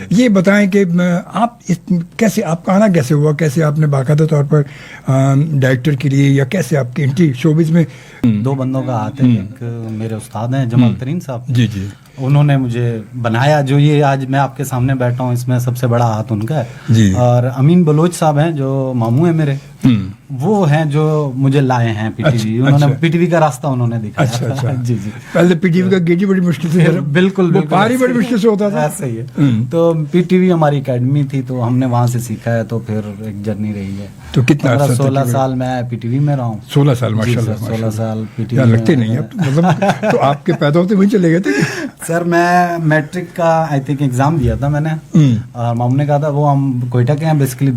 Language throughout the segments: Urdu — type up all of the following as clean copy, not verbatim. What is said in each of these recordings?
یہ بتائیں کہ آپ کیسے آپ کا آنا کیسے ہوا, کیسے آپ نے باقاعدہ طور پر ڈائریکٹر کے لیے, یا کیسے آپ کی انٹری شوبز میں؟ 2 بندوں کا ہاتھ ہے. ایک میرے استاد ہیں جمال ترین صاحب, جی جی, انہوں نے مجھے بنایا. جو یہ آج میں آپ کے سامنے بیٹھا ہوں اس میں سب سے بڑا ہاتھ ان کا ہے جی. اور امین بلوچ صاحب ہیں جو ماموں ہیں میرے, وہ ہیں جو مجھے لائے ہیں پی ٹی وی. انہوں نے پی ٹی وی کا راستہ انہوں نے دکھایا. اچھا جی جی. پہلے پی ٹی وی کا گیٹ بڑی مشکل سے, بالکل پاری بڑی مشکل سے ہوتا تھا. ایسا ہی ہے. تو پی ٹی وی ہماری اکیڈمی تھی, تو ہم نے وہاں سے سیکھا ہے. تو پھر ایک جرنی رہی ہے. تو کتنا 16 سال میں پی ٹی وی میں رہا ہوں. 16 سال, ماشاء اللہ. 16 سال پی ٹی وی لگتے نہیں اب, مطلب تو آپ کے پیدا ہوتے وہیں چلے گئے تھے. سر میں میٹرک کا آئی تھنک ایگزام دیا تھا میں نے, اور ماموں نے کہا تھا, وہ ہم کوئٹہ کے ہیں بیسیکلی,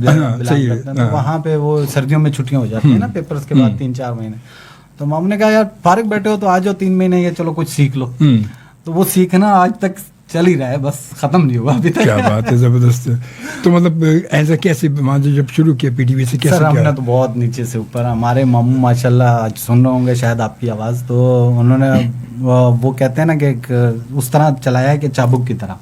وہاں پہ وہ سردیوں میں چھٹیاں ہو جاتی ہیں نا پیپرز کے بعد 3-4 مہینے. تو ماموں نے کہا یار فارغ بیٹھے ہو تو آ جاؤ 3 مہینے, یہ چلو کچھ سیکھ لو. تو وہ سیکھنا آج تک چل ہی رہا ہے, بس ختم نہیں ہوا ابھی تک. کیا بات ہے, زبردست. تو مطلب ایسا کیسے جب شروع کیا پی ٹی وی سے, کیسے؟ سر ہم نے تو بہت نیچے سے اوپر, ہمارے ماموں ماشاء اللہ آج سن رہے ہوں گے شاید آپ کی آواز, تو انہوں نے وہ کہتے ہیں نا کہ اس طرح چلایا ہے کہ چابک کی طرح.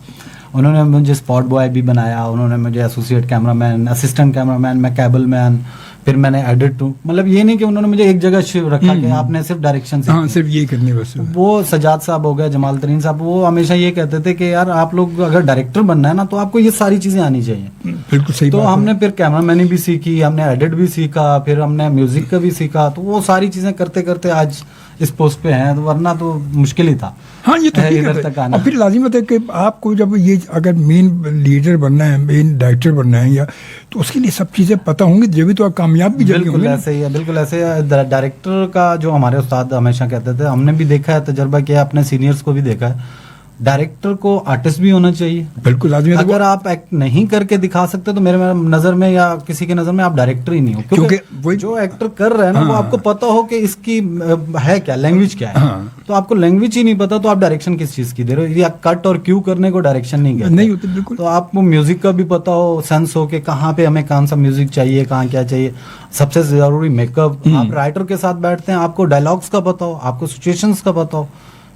انہوں نے مجھے اسپاٹ بوائے بھی بنایا, انہوں نے مجھے ایسوسیٹ کیمرہ مین, اسسٹنٹ کیمرہ مین, میں کیبل مین, پھر میں نے ایڈٹ ہوں. مطلب یہ نہیں کہ انہوں نے مجھے ایک جگہ رکھا کہ آپ نے صرف ڈائریکشن سے, ہاں صرف یہ کرنی بس. وہ سجاد صاحب ہو گئے, جمال ترین صاحب, وہ ہمیشہ یہ کہتے تھے کہ یار آپ لوگ اگر ڈائریکٹر بننا ہے نا تو آپ کو یہ ساری چیزیں آنی چاہیے. بالکل صحیح. تو ہم نے پھر کیمرہ مینی بھی سیکھی, ہم نے ایڈٹ بھی سیکھا, پھر ہم نے میوزک کا بھی سیکھا. تو وہ ساری چیزیں کرتے کرتے آج اس پوسٹ پہ ہیں, ورنہ تو مشکل ہی تھا. ہاں یہ تو ادھر تک آنا. اور پھر لازمت ہے کہ آپ کو جب یہ اگر مین لیڈر بننا ہے, مین ڈائریکٹر بننا ہے, یا تو اس کے لیے سب چیزیں پتہ ہوں گی, جبھی تو آپ کامیاب بھی جلدی ہوں گے. ایسے ہی ہے, بالکل ایسے ہے. ڈائریکٹر کا جو ہمارے استاد ہمیشا کہتے تھے, ہم نے بھی دیکھا ہے, تجربہ کیا, اپنے سینئرز کو بھی دیکھا ہے, ڈائریکٹر کو آرٹسٹ بھی ہونا چاہیے. بالکل لازمی. اگر آپ ایکٹ نہیں کر کے دکھا سکتے تو میرے نظر میں یا کسی کے نظر میں آپ ڈائریکٹر ہی نہیں ہو, کیونکہ جو ایکٹر کر رہے ہیں نا وہ آپ کو پتا ہو کہ اس کی ہے کیا, لینگویج کیا ہے. تو آپ کو لینگویج ہی نہیں پتا تو آپ ڈائریکشن کس چیز کی دے رہے ہو, یا کٹ اور کیو کرنے کو ڈائریکشن نہیں کہتے. نہیں ہوتے بالکل. تو آپ کو میوزک کا بھی پتا ہو, سینس ہو کہ کہاں پہ ہمیں کون سا میوزک چاہیے, کہاں کیا چاہیے. سب سے ضروری میک اپ. آپ رائٹر کے ساتھ بیٹھتے ہیں, آپ کو ڈائلاگس کا پتا ہو, آپ کو سچویشنس کا پتا ہو,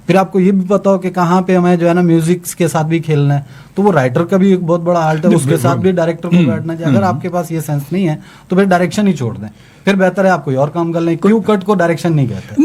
پھر آپ کو یہ بھی پتا ہو کہ کہاں پہ ہمیں جو ہے نا میوزک کے ساتھ بھی کھیلنا ہے. تو وہ رائٹر کا بھی ایک بہت بڑا آرٹ ہے, اس کے ساتھ بھی ڈائریکٹر کو بیٹھنا چاہیے. اگر آپ کے پاس یہ سینس نہیں ہے تو پھر ڈائریکشن ہی چھوڑ دیں, پھر بہتر ہے آپ کوئی اور کام کر لیں. کیو کٹ کو ڈائریکشن نہیں کہتے.